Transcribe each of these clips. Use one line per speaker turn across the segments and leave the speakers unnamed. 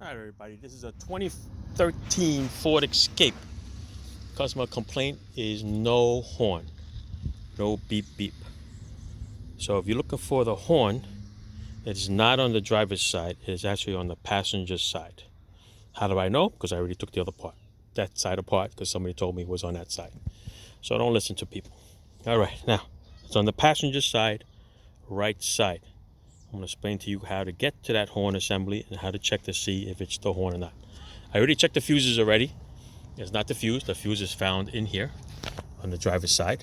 Alright everybody, this is a 2013 Ford Escape. Customer complaint is no horn, no beep beep. So if you're looking for the horn, it's not on the driver's side, it is actually on the passenger side. How do I know? Because I already took the other part, that side apart, because somebody told me it was on that side. So don't listen to people. Alright, now it's on the passenger side, right side. I'm going to explain to you how to get to that horn assembly and how to check to see if it's the horn or not. I already checked the fuses already. It's not the fuse. The fuse is found in here on the driver's side.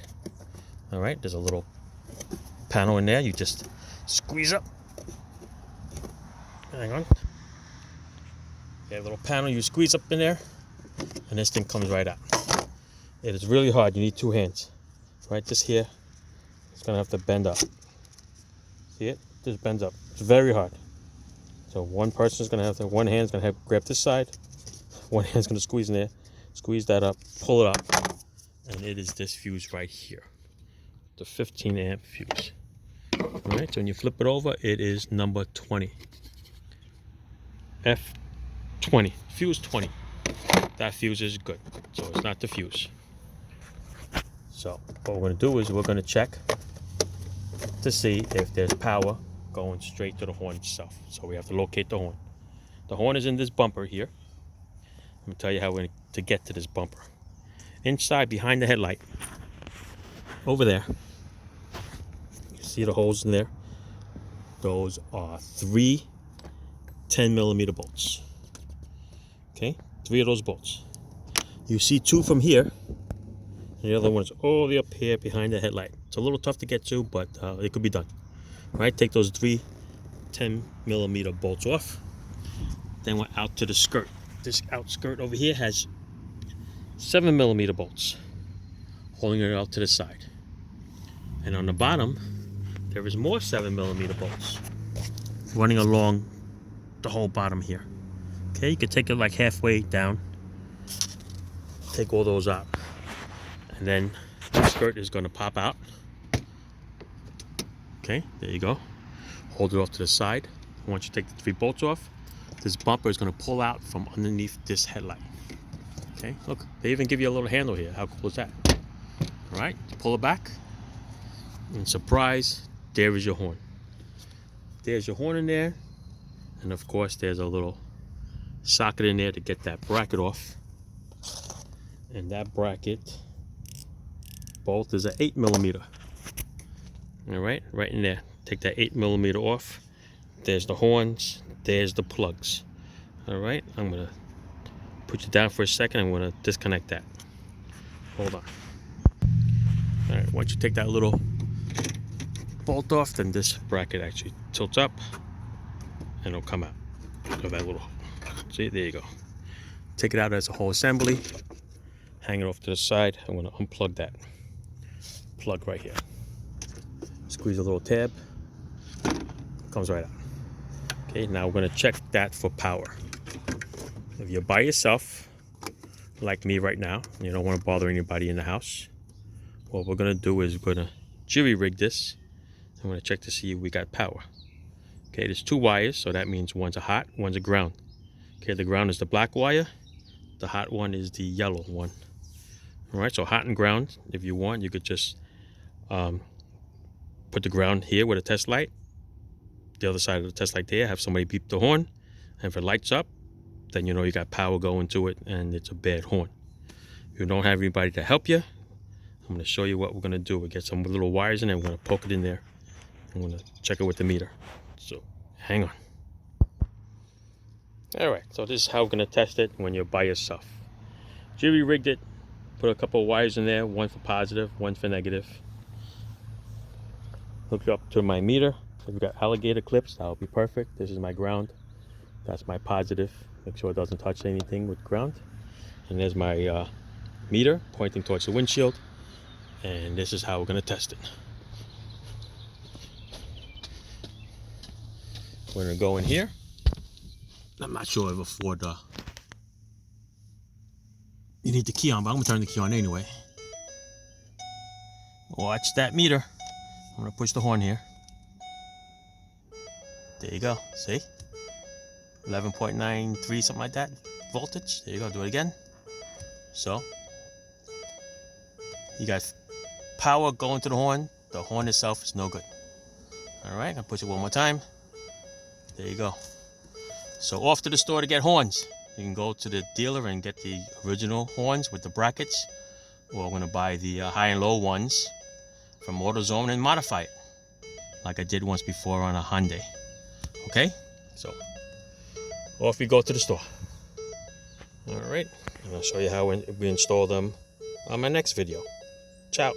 All right, there's a little panel in there. You just squeeze up. Hang on. You have a little panel you squeeze up in there, and this thing comes right out. It is really hard. You need two hands. Right, this here, it's going to have to bend up. See it? This bends up. It's very hard. So one person's gonna have to, one hand's gonna have to grab this side, one hand's gonna squeeze in there, squeeze that up, pull it up, and it is this fuse right here, the 15 amp fuse. All right, so when you flip it over, it is number 20, F20, fuse 20. That fuse is good, so it's not the fuse. So what we're gonna do is we're gonna check to see if there's power going straight to the horn itself. So we have to locate the horn. The horn is in this bumper here. I'm going to tell you how we're going to get to this bumper. Inside, behind the headlight, over there, you see the holes in there? Those are 3 10mm bolts. Okay, 3 of those bolts. You see 2 from here, and the other one is all the way up here behind the headlight. It's a little tough to get to, but it could be done. All right, take those 3 10mm bolts off. Then we're out to the skirt. This out skirt over here has 7mm bolts holding it out to the side. And on the bottom, there is more 7mm bolts running along the whole bottom here. Okay, you can take it like halfway down. Take all those out. And then the skirt is going to pop out. Okay, there you go. Hold it off to the side. Once you take the 3 bolts off, this bumper is going to pull out from underneath this headlight. Okay, look, they even give you a little handle here. How cool is that? All right, pull it back, and surprise, there is your horn. There's your horn in there, and of course, there's a little socket in there to get that bracket off. And that bracket bolt is an 8mm. All right in there. Take that 8mm off. There's the horns, there's the plugs. All right, I'm gonna put you down for a second. I'm gonna disconnect that. Hold on. All right, once you take that little bolt off, then this bracket actually tilts up and it'll come out of that little, see, there you go. Take it out as a whole assembly, hang it off to the side. I'm gonna unplug that plug right here. Squeeze a little tab, comes right out. Okay, now we're gonna check that for power. If you're by yourself, like me right now, you don't want to bother anybody in the house, what we're gonna do is we're gonna jury rig this. I'm gonna check to see if we got power. Okay, there's 2 wires, so that means one's a hot, one's a ground. Okay, the ground is the black wire, the hot one is the yellow one. All right, so hot and ground, if you want, you could just put the ground here with a test light. The other side of the test light there, have somebody beep the horn. And if it lights up, then you know you got power going to it and it's a bad horn. If you don't have anybody to help you, I'm going to show you what we're going to do. We'll get some little wires in there. We're going to poke it in there. I'm going to check it with the meter. So hang on. All right, so this is how we're going to test it when you're by yourself. Jury rigged it. Put a couple of wires in there, one for positive, one for negative. Hook it up to my meter. If you've got alligator clips, that'll be perfect. This is my ground. That's my positive. Make sure it doesn't touch anything with ground. And there's my meter pointing towards the windshield. And this is how we're going to test it. We're going to go in here. I'm not sure if a Ford you need the key on, but I'm going to turn the key on anyway. Watch that meter. I'm going to push the horn here. There you go. See? 11.93, something like that voltage. There you go. Do it again. So you got power going to the horn. The horn itself is no good. All right, I'll push it one more time. There you go. So off to the store to get horns. You can go to the dealer and get the original horns with the brackets, or I'm going to buy the high and low ones from AutoZone and modify it like I did once before on a Hyundai. Okay, so off we go to the store. All right, and I'll show you how we install them on my next video. Ciao.